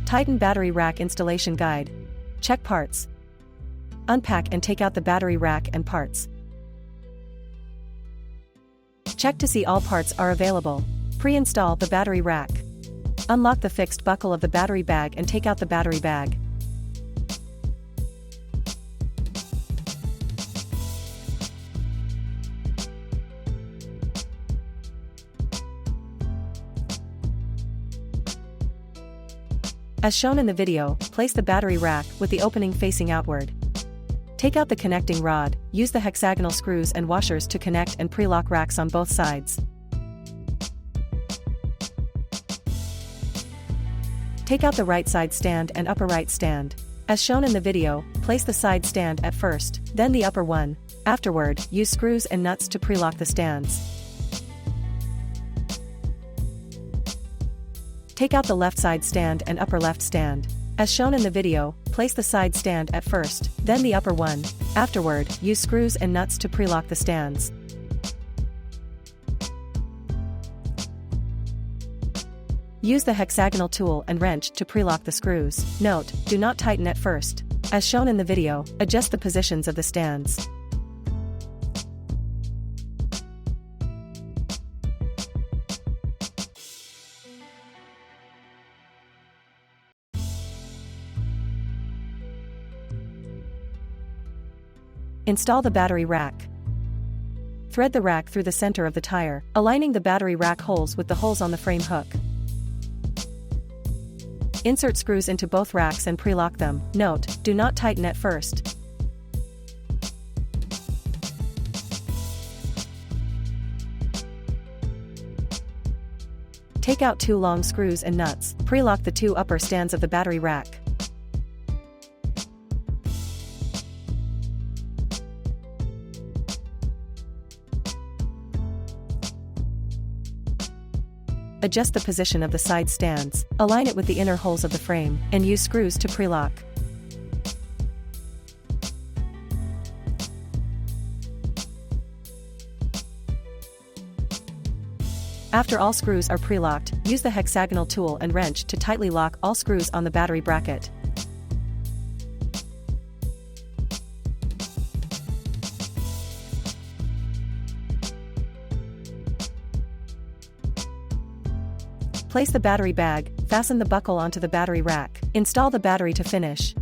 Tighten battery rack installation guide. Check parts. Unpack and take out the battery rack and parts. Check to see all parts are available. Pre-install the battery rack. Unlock the fixed buckle of the battery bag and take out the battery bag. As shown in the video, place the battery rack with the opening facing outward. Take out the connecting rod, use the hexagonal screws and washers to connect and pre-lock racks on both sides. Take out the right side stand and upper right stand. As shown in the video, place the side stand at first, then the upper one. Afterward, use screws and nuts to pre-lock the stands. Take out the left side stand and upper left stand. As shown in the video, place the side stand at first, then the upper one. Afterward, use screws and nuts to pre-lock the stands. Use the hexagonal tool and wrench to pre-lock the screws. Note, do not tighten at first. As shown in the video, adjust the positions of the stands. Install the battery rack. Thread the rack through the center of the tire, aligning the battery rack holes with the holes on the frame hook. Insert screws into both racks and pre-lock them. Note, do not tighten at first. Take out 2 long screws and nuts. Pre-lock the 2 upper stands of the battery rack. Adjust the position of the side stands, align it with the inner holes of the frame, and use screws to pre-lock. After all screws are pre-locked, use the hexagonal tool and wrench to tightly lock all screws on the battery bracket. Place the battery bag, fasten the buckle onto the battery rack. Install the battery to finish.